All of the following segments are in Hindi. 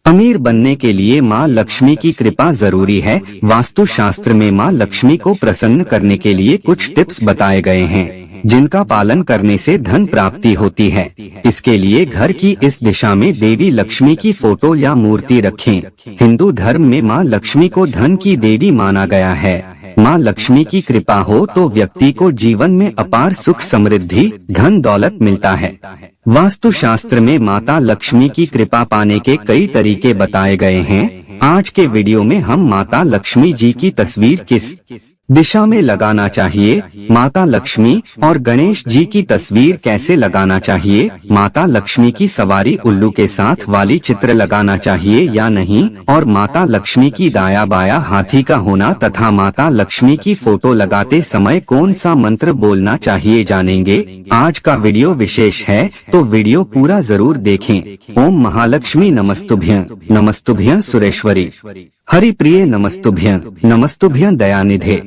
अमीर बनने के लिए माँ लक्ष्मी की कृपा जरूरी है। वास्तु शास्त्र में माँ लक्ष्मी को प्रसन्न करने के लिए कुछ टिप्स बताए गए हैं, जिनका पालन करने से धन प्राप्ति होती है। इसके लिए घर की इस दिशा में देवी लक्ष्मी की फोटो या मूर्ति रखें। हिंदू धर्म में माँ लक्ष्मी को धन की देवी माना गया है। माँ लक्ष्मी की कृपा हो तो व्यक्ति को जीवन में अपार सुख समृद्धि धन दौलत मिलता है। वास्तु शास्त्र में माता लक्ष्मी की कृपा पाने के कई तरीके बताए गए हैं। आज के वीडियो में हम माता लक्ष्मी जी की तस्वीर किस दिशा में लगाना चाहिए, माता लक्ष्मी और गणेश जी की तस्वीर कैसे लगाना चाहिए, माता लक्ष्मी की सवारी उल्लू के साथ वाली चित्र लगाना चाहिए या नहीं, और माता लक्ष्मी की दाया बाया हाथी का होना तथा माता लक्ष्मी की फोटो लगाते समय कौन सा मंत्र बोलना चाहिए जानेंगे। आज का वीडियो विशेष है, तो वीडियो पूरा जरूर देखें। ओम महालक्ष्मी नमस्तुभ्यं, नमस्तुभ्यं सुरेश्वरी, हरिप्रिय नमस्तुभ्यं, नमस्तुभ्यं दयानिधे।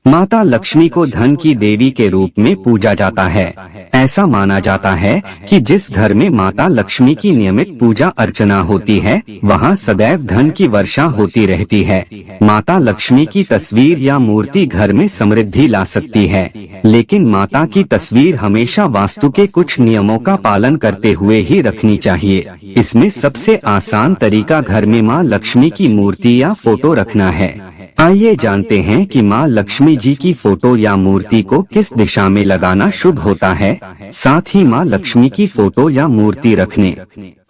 माता लक्ष्मी को धन की देवी के रूप में पूजा जाता है। ऐसा माना जाता है कि जिस घर में माता लक्ष्मी की नियमित पूजा अर्चना होती है, वहाँ सदैव धन की वर्षा होती रहती है। माता लक्ष्मी की तस्वीर या मूर्ति घर में समृद्धि ला सकती है, लेकिन माता की तस्वीर हमेशा वास्तु के कुछ नियमों का पालन करते हुए ही रखनी चाहिए। इसमें सबसे आसान तरीका घर में माँ लक्ष्मी की मूर्ति या फोटो रखना है। आइए जानते हैं कि माँ लक्ष्मी जी की फोटो या मूर्ति को किस दिशा में लगाना शुभ होता है। साथ ही माँ लक्ष्मी की फोटो या मूर्ति रखने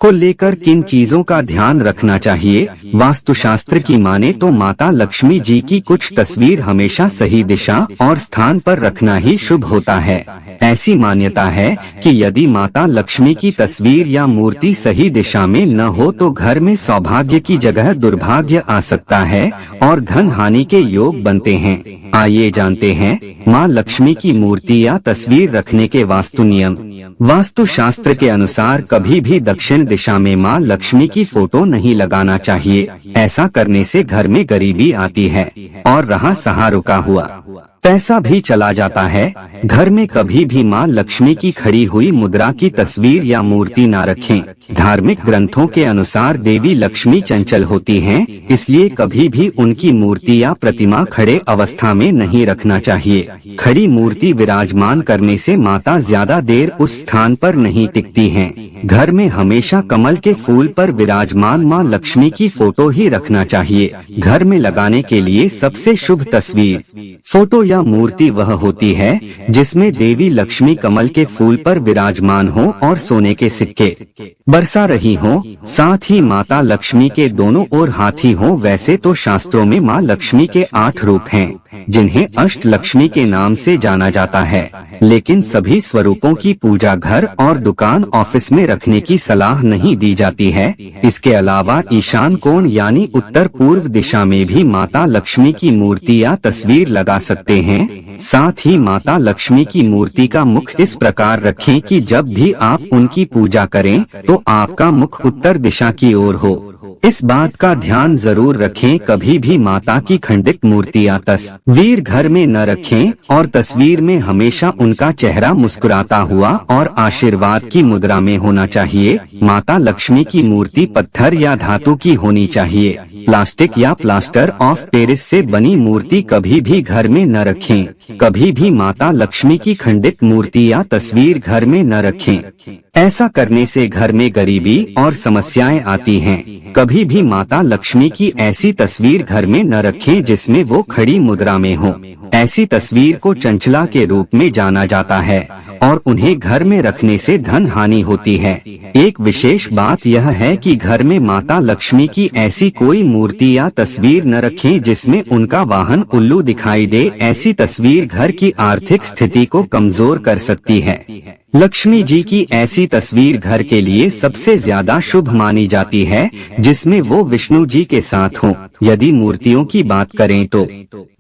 को लेकर किन चीजों का ध्यान रखना चाहिए। वास्तुशास्त्र की माने तो माता लक्ष्मी जी की कुछ तस्वीर हमेशा सही दिशा और स्थान पर रखना ही शुभ होता है। ऐसी मान्यता है कि यदि माता लक्ष्मी की तस्वीर या मूर्ति सही दिशा में न हो तो घर में सौभाग्य की जगह दुर्भाग्य आ सकता है और धन हानि के योग बनते हैं। आइए जानते हैं माँ लक्ष्मी की मूर्ति या तस्वीर रखने के वास्तु नियम। वास्तु शास्त्र के अनुसार कभी भी दक्षिण दिशा में माँ लक्ष्मी की फोटो नहीं लगाना चाहिए। ऐसा करने से घर में गरीबी आती है और रहा सहा रुका हुआ पैसा भी चला जाता है। घर में कभी भी माँ लक्ष्मी की खड़ी हुई मुद्रा की तस्वीर या मूर्ति न रखें। धार्मिक ग्रंथों के अनुसार देवी लक्ष्मी चंचल होती हैं, इसलिए कभी भी उनकी मूर्ति या प्रतिमा खड़े अवस्था में नहीं रखना चाहिए। खड़ी मूर्ति विराजमान करने से माता ज्यादा देर उस स्थान पर नहीं टिकती हैं। घर में हमेशा कमल के फूल पर विराजमान माँ लक्ष्मी की फोटो ही रखना चाहिए। घर में लगाने के लिए सबसे शुभ तस्वीर, फोटो या मूर्ति वह होती है जिसमें देवी लक्ष्मी कमल के फूल पर विराजमान हो और सोने के सिक्के बरसा रही हो। साथ ही माता लक्ष्मी के दोनों ओर हाथी हो। वैसे तो शास्त्रों में माँ लक्ष्मी के 8 रूप हैं, जिन्हें अष्ट लक्ष्मी के नाम से जाना जाता है, लेकिन सभी स्वरूपों की पूजा घर और दुकान ऑफिस में रखने की सलाह नहीं दी जाती है। इसके अलावा ईशान कोण यानी उत्तर पूर्व दिशा में भी माता लक्ष्मी की मूर्ति या तस्वीर लगा सकते हैं। साथ ही माता लक्ष्मी की मूर्ति का मुख इस प्रकार रखें कि जब भी आप उनकी पूजा करें तो आपका मुख उत्तर दिशा की ओर हो। इस बात का ध्यान जरूर रखें कभी भी माता की खंडित मूर्ति या तस्वीर घर में न रखें और तस्वीर में हमेशा उनका चेहरा मुस्कुराता हुआ और आशीर्वाद की मुद्रा में होना चाहिए। माता लक्ष्मी की मूर्ति पत्थर या धातु की होनी चाहिए। प्लास्टिक या प्लास्टर ऑफ पेरिस से बनी मूर्ति कभी भी घर में न रखें। कभी भी माता लक्ष्मी की खंडित मूर्ति या तस्वीर घर में न रखें। ऐसा करने से घर में गरीबी और समस्याएं आती हैं। कभी भी माता लक्ष्मी की ऐसी तस्वीर घर में न रखें जिसमें वो खड़ी मुद्रा में हो। ऐसी तस्वीर को चंचला के रूप में जाना जाता है और उन्हें घर में रखने से धन हानि होती है। एक विशेष बात यह है कि घर में माता लक्ष्मी की ऐसी कोई मूर्ति या तस्वीर न रखें जिसमें उनका वाहन उल्लू दिखाई दे। ऐसी तस्वीर घर की आर्थिक स्थिति को कमजोर कर सकती है। लक्ष्मी जी की ऐसी तस्वीर घर के लिए सबसे ज्यादा शुभ मानी जाती है जिसमें वो विष्णु जी के साथ हो। यदि मूर्तियों की बात करें तो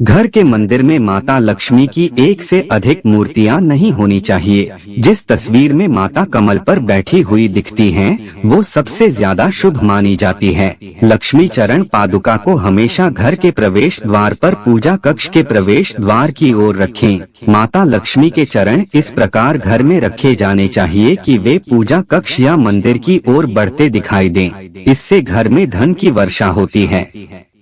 घर के मंदिर में माता लक्ष्मी की 1 से अधिक मूर्तियां नहीं होनी चाहिए। जिस तस्वीर में माता कमल पर बैठी हुई दिखती हैं, वो सबसे ज्यादा शुभ मानी जाती है। लक्ष्मी चरण पादुका को हमेशा घर के प्रवेश द्वार पर पूजा कक्ष के प्रवेश द्वार की ओर रखें। माता लक्ष्मी के चरण इस प्रकार घर में रखें रखे जाने चाहिए कि वे पूजा कक्ष या मंदिर की ओर बढ़ते दिखाई दें। इससे घर में धन की वर्षा होती है।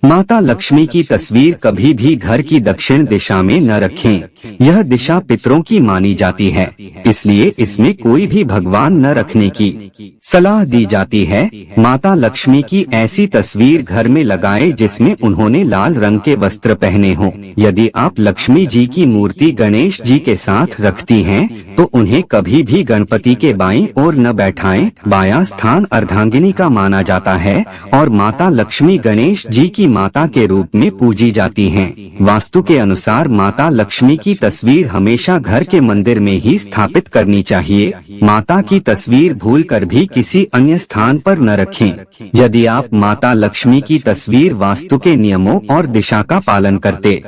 माता लक्ष्मी की तस्वीर कभी भी घर की दक्षिण दिशा में न रखें। यह दिशा पितरों की मानी जाती है, इसलिए इसमें कोई भी भगवान न रखने की सलाह दी जाती है। माता लक्ष्मी की ऐसी तस्वीर घर में लगाएं जिसमें उन्होंने लाल रंग के वस्त्र पहने हों। यदि आप लक्ष्मी जी की मूर्ति गणेश जी के साथ रखती हैं, तो उन्हें कभी भी गणपति के बाईं ओर न बैठाएं। बायां स्थान अर्धांगिनी का माना जाता है और माता लक्ष्मी गणेश जी की माता के रूप में पूजी जाती हैं। वास्तु के अनुसार माता लक्ष्मी की तस्वीर हमेशा घर के मंदिर में ही स्थापित करनी चाहिए। माता की तस्वीर भूलकर भी किसी अन्य स्थान पर न रखें। यदि आप माता लक्ष्मी की तस्वीर वास्तु के नियमों और दिशा का पालन करते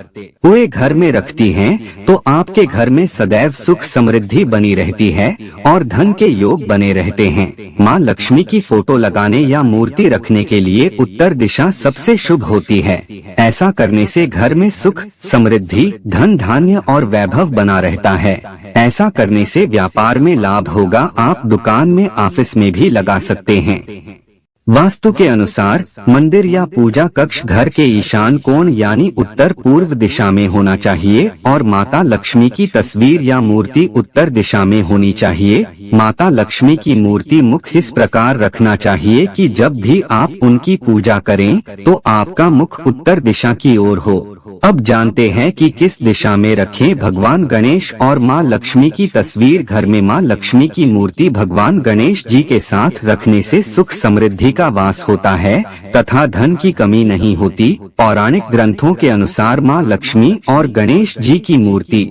हुए घर में रखती हैं, तो आपके घर में सदैव सुख समृद्धि बनी रहती है और धन के योग बने रहते हैं। माँ लक्ष्मी की फोटो लगाने या मूर्ति रखने के लिए उत्तर दिशा सबसे शुभ होती है। ऐसा करने से घर में सुख समृद्धि धन धान्य और वैभव बना रहता है। ऐसा करने से व्यापार में लाभ होगा। आप दुकान में ऑफिस में भी लगा सकते हैं। वास्तु के अनुसार मंदिर या पूजा कक्ष घर के ईशान कोण यानी उत्तर पूर्व दिशा में होना चाहिए और माता लक्ष्मी की तस्वीर या मूर्ति उत्तर दिशा में होनी चाहिए। माता लक्ष्मी की मूर्ति मुख इस प्रकार रखना चाहिए कि जब भी आप उनकी पूजा करें तो आपका मुख उत्तर दिशा की ओर हो। अब जानते हैं कि किस दिशा में रखें। भगवान गणेश और माँ लक्ष्मी की तस्वीर घर में माँ लक्ष्मी की मूर्ति भगवान गणेश जी के साथ रखने से सुख समृद्धि का वास होता है तथा धन की कमी नहीं होती। पौराणिक ग्रंथों के अनुसार माँ लक्ष्मी और गणेश जी की मूर्ति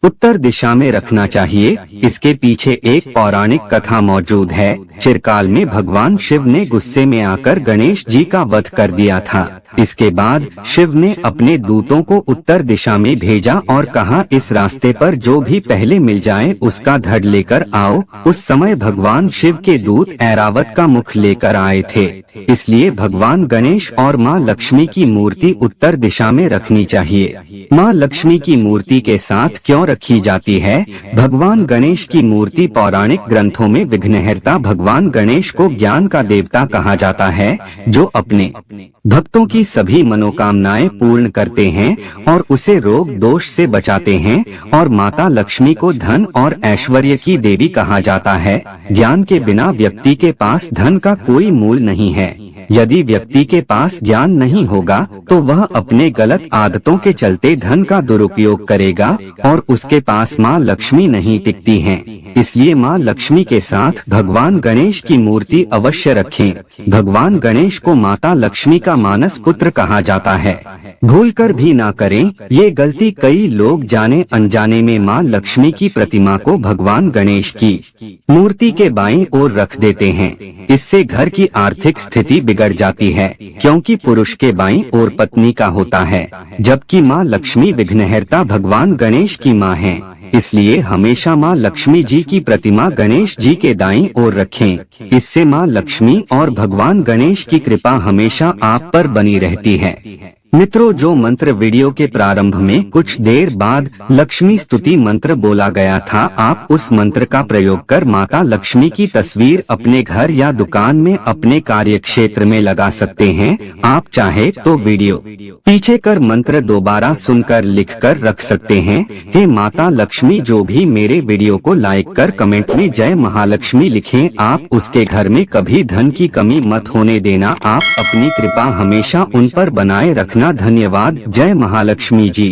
उत्तर दिशा में रखना चाहिए। इसके पीछे एक पौराणिक कथा मौजूद है। चिरकाल में भगवान शिव ने गुस्से में आकर गणेश जी का वध कर दिया था। इसके बाद शिव ने अपने दूतों को उत्तर दिशा में भेजा और कहा, इस रास्ते पर जो भी पहले मिल जाए उसका धड़ लेकर आओ। उस समय भगवान शिव के दूत ऐरावत का मुख लेकर आए थे। इसलिए भगवान गणेश और माँ लक्ष्मी की मूर्ति उत्तर दिशा में रखनी चाहिए। माँ लक्ष्मी की मूर्ति के साथ क्यों रखी जाती है? भगवान गणेश की मूर्ति पौराणिक ग्रंथों में विघ्नहर्ता भगवान गणेश को ज्ञान का देवता कहा जाता है, जो अपने भक्तों की सभी मनोकामनाएं पूर्ण करते हैं और उसे रोग दोष से बचाते हैं। और माता लक्ष्मी को धन और ऐश्वर्य की देवी कहा जाता है। ज्ञान के बिना व्यक्ति के पास धन का कोई मूल नहीं है। यदि व्यक्ति के पास ज्ञान नहीं होगा तो वह अपने गलत आदतों के चलते धन का दुरुपयोग करेगा और उसके पास माँ लक्ष्मी नहीं टिकती हैं। इसलिए माँ लक्ष्मी के साथ भगवान गणेश की मूर्ति अवश्य रखें। भगवान गणेश को माता लक्ष्मी का मानस पुत्र कहा जाता है। भूलकर भी ना करें ये गलती। कई लोग जाने अनजाने में माँ लक्ष्मी की प्रतिमा को भगवान गणेश की मूर्ति के बाईं ओर रख देते हैं। इससे घर की आर्थिक स्थिति बिगड़ जाती है, क्योंकि पुरुष के बाईं ओर पत्नी का होता है, जबकि माँ लक्ष्मी विघ्नहर्ता भगवान गणेश की माँ है। इसलिए हमेशा माँ लक्ष्मी जी की प्रतिमा गणेश जी के दाईं ओर रखें। इससे माँ लक्ष्मी और भगवान गणेश की कृपा हमेशा आप पर बनी रहती है। मित्रों, जो मंत्र वीडियो के प्रारंभ में कुछ देर बाद लक्ष्मी स्तुति मंत्र बोला गया था, आप उस मंत्र का प्रयोग कर माता लक्ष्मी की तस्वीर अपने घर या दुकान में अपने कार्य क्षेत्र में लगा सकते हैं। आप चाहे तो वीडियो पीछे कर मंत्र दोबारा सुनकर लिखकर रख सकते हैं। हे माता लक्ष्मी, जो भी मेरे वीडियो को लाइक कर कमेंट में जय महालक्ष्मी लिखें, आप उसके घर में कभी धन की कमी मत होने देना। आप अपनी कृपा हमेशा उन पर बनाए रखना। धन्यवाद। जय महालक्ष्मी जी।